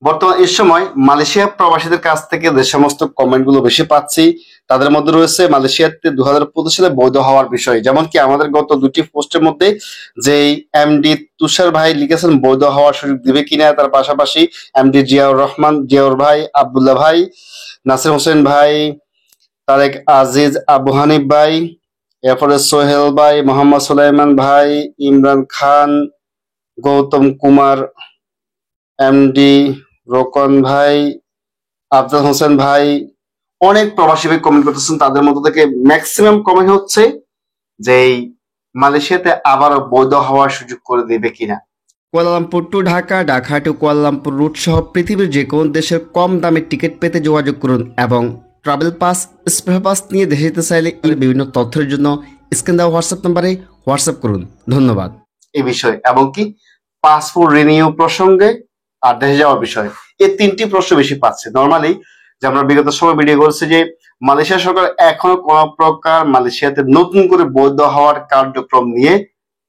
বর্তমান এই সময় মালয়েশিয়া প্রবাসীদের কাছ থেকে যে সমস্ত কমেন্ট গুলো বেশি পাচ্ছি তাদের মধ্যে রয়েছে মালয়েশিয়াতে 2025 সালে বৈধ হওয়ার বিষয়। যেমন কি আমাদের গত দুটি পোস্টের মধ্যে যে এমডি তুষার ভাই লিখেছেন বৈধ হওয়ার সুযোগ দিবে কিনা, তার পাশাপাশি এমডি জিয়াউর রহমান, জিয়াউর ভাই, আব্দুল্লাহ ভাই, নাসির হোসেন ভাই, তারেক আজিজ, আবু হানিফ ভাই, এরপরে সোহেল ভাই, মোহাম্মদ সুলাইমান ভাই, ইমরান খান, গৌতম কুমার, এমডি রোকন ভাই, আফজাল হোসেন ভাই, অনেক প্রবাসী ভাই কমেন্ট করতেছেন। তাদের মধ্যে থেকে ম্যাক্সিমাম কমেন্ট হচ্ছে যে মালয়েশিয়াতে আবারও বৈধ হওয়ার সুযোগ করে দেবে কিনা। Kuala Lumpur to Dhaka, Dhaka to Kuala Lumpur route সহ পৃথিবীর যে কোনো দেশের কম দামে টিকিট পেতে যোগাযোগ করুন এবং ট্রাভেল পাস, স্পেশাল পাস নিয়ে দেশে যেতে চাইলে বিভিন্ন তথ্যের জন্য স্ক্রিন দেওয়া হোয়াটসঅ্যাপ নাম্বারে হোয়াটসঅ্যাপ করুন। ধন্যবাদ। এই বিষয়ে এবং কি পাসপোর্ট রিনিউ প্রসঙ্গে আর দেশে যাওয়ার বিষয়, এই তিনটি প্রশ্ন বেশি পাচ্ছে। নর্মালি যে আমরা বিগত সময় ভিডিও করছি যে মালয়েশিয়া সরকার এখনো কোন প্রকার মালয়েশিয়াতে নতুন করে বৈধ হওয়ার কার্যক্রম নিয়ে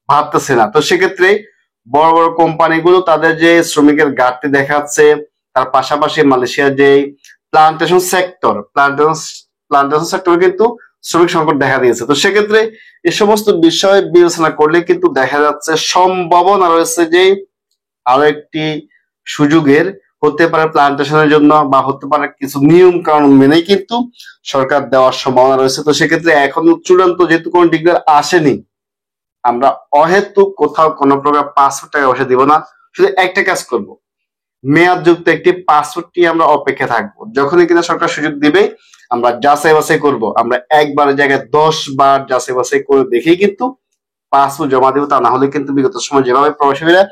ভাবতেছে না। তো সেক্ষেত্রে বড় বড় কোম্পানিগুলো তাদের যে শ্রমিকের ঘাটতি দেখাচ্ছে, তার পাশাপাশি মালয়েশিয়ার যে প্লান্টেশন সেক্টর কিন্তু শ্রমিক সংকট দেখা দিয়েছে। তো সেক্ষেত্রে এই সমস্ত বিষয় বিবেচনা করলে কিন্তু দেখা যাচ্ছে সম্ভাবনা রয়েছে যে আরো একটি সুযোগের হতে পারে প্লান্টেশনের জন্য, বা হতে পারে কিছু নিয়ম কানুন মেনেই কিন্তু সরকার দেওয়ার সম্ভাবনা রয়েছে। তো সেক্ষেত্রে এখনো চূড়ান্ত যেহেতু কোনো ডিক্লেয়ার আসেনি, আমরা অহেতুক কোথাও কোনো প্রকার পাসপোর্ট টাকা পয়সা দিব না। শুধু একটা কাজ করব, মেয়াদযুক্ত একটি পাসপোর্টটি আমরা অপেক্ষা থাকবো। যখনই কিনা সরকার সুযোগ দিবে আমরা যাচাই বাছাই করব। আমরা একবারের জায়গায় 10 বার যাচাই বাছাই করে দেখেই কিন্তু পাসপোর্ট জমা দেবো। তা না হলে কিন্তু বিগত সময় যেভাবে প্রবাসীরা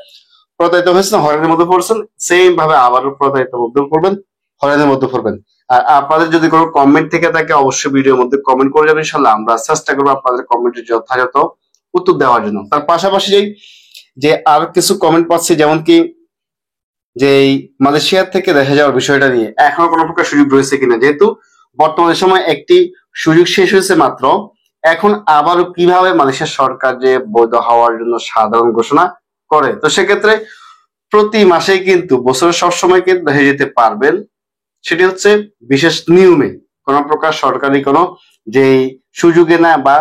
প্রতারিত হয়েছেন, হয়রানির মধ্যে পড়ছেন, সেম ভাবে আবারও প্রতারিত মধ্যে পড়বেন, হয়রানির মধ্যে পড়বেন। আর আপনাদের যদি কোনো কমেন্ট থেকে থাকে অবশ্যই ভিডিওর মধ্যে কমেন্ট করে যাবেন, ইনশাল্লাহ আমরা চেষ্টা করবো আপনাদের কমেন্টের যথাযথ উত্তর দেওয়ার জন্য। তার পাশাপাশি যে আরো কিছু কমেন্ট পাচ্ছি, যেমন কি যে মালয়েশিয়া থেকে দেখা যাওয়ার বিষয়টা নিয়ে এখনো কোনো প্রকার সুযোগ রয়েছে কিনা, যেহেতু বর্তমান সময় একটি সুযোগ শেষ হয়েছে মাত্র, এখন আবারও কিভাবে মালয়েশিয়া সরকার যে বৈধ হওয়ার জন্য সাধারণ ঘোষণা করে। তো সেক্ষেত্রে প্রতি মাসেই কিন্তু বছরের সবসময় কিন্তু দেখে যেতে পারবেন, সেটি হচ্ছে বিশেষ নিয়মে, কোন প্রকার সরকারি কোনো যেই সুযোগে না বা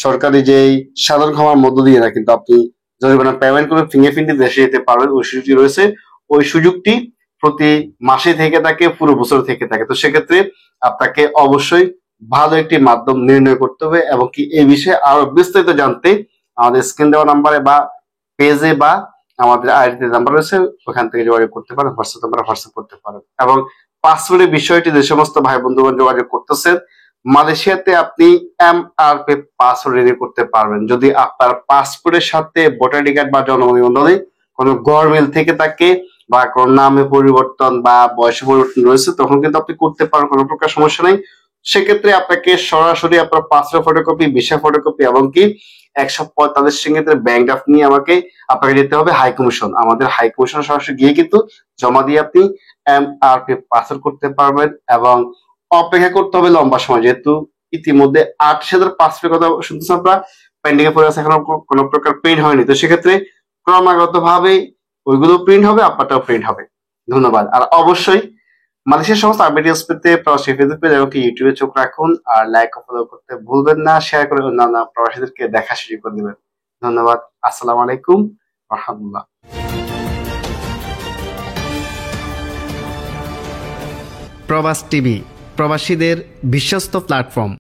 সরকারি যেই সাধারণ ক্ষমার মধ্য দিয়ে না, কিন্তু আপনি জরিমানা পেমেন্ট করে ফিঙ্গারপ্রিন্টে দেশে যেতে পারবেন, ওই সুযোগটি রয়েছে। ওই সুযোগটি প্রতি মাসে থেকে থাকে, পুরো বছর থেকে থাকে। তো সেক্ষেত্রে আপনাকে অবশ্যই ভালো একটি মাধ্যম নির্ণয় করতে হবে, এবং কি এই বিষয়ে আরো বিস্তারিত জানতে আমাদের স্ক্রিন দেওয়া নাম্বারে বা পেজে বা আমাদের আইডি নাম্বার রয়েছে, ওখান থেকে যোগাযোগ করতে পারেন, হোয়াটসঅ্যাপ নাম্বারে হোয়াটসঅ্যাপ করতে পারেন। এবং পাসপোর্টের বিষয়টি যে সমস্ত ভাই বন্ধুগণ যোগাযোগ করতেছেন, মালয়েশিয়াতে আপনি এমআরপি পাসপোর্ট রিনিউ করতে পারবেন যদি আপনার পাসপোর্টের সাথে ভোটার আইডি কার্ড বা জন্ম নিবন্ধনে কোনো গরমিল থেকে থাকে, বা কোন নামে পরিবর্তন বা বয়সে পরিবর্তন রয়েছে, তখন কিন্তু আপনি করতে পারেন, কোনো প্রকার সমস্যা নেই। সেক্ষেত্রে আপনাকে সরাসরি আপনার পাসপোর্ট ফটোকপি, ভিসা ফটোকপি এবং কি 145 সিঙ্গেতের ব্যাংক ড্রাফট নিয়ে আপনাকে যেতে হবে হাই কমিশন। আমাদের হাই কমিশন সরাসরি গিয়ে কিন্তু জমা দিয়ে আপনি এমআরপি পাসপোর্ট করতে পারবেন, এবং অপেক্ষা করতে হবে লম্বা সময়, যেহেতু ইতিমধ্যে 28,000 পাসপোর্টের কথা শুনতেছেন আপনারা পেন্ডিং এ পড়ে আছে, এখনো কোনো প্রকার প্রিন্ট হয়নি। তো সেক্ষেত্রে ক্রমাগত ভাবে ওইগুলো প্রিন্ট হবে, আপনারটাও প্রিন্ট হবে। ধন্যবাদ। আর অবশ্যই মালয়েশিয়ার সমস্ত আপডেটস পেতে প্রবাসী ফেসবুক পেজ এবং ইউটিউবে চোখ রাখুন, আর লাইক ও ফলো করতে ভুলবেন না, শেয়ার করে অন্যান্য প্রবাসীদেরকে দেখা শুরু করে দিবেন। ধন্যবাদ। আসসালামু আলাইকুম ওয়া রাহমাতুল্লাহ। প্রবাস টিভি, প্রবাসীদের বিশ্বস্ত প্ল্যাটফর্ম।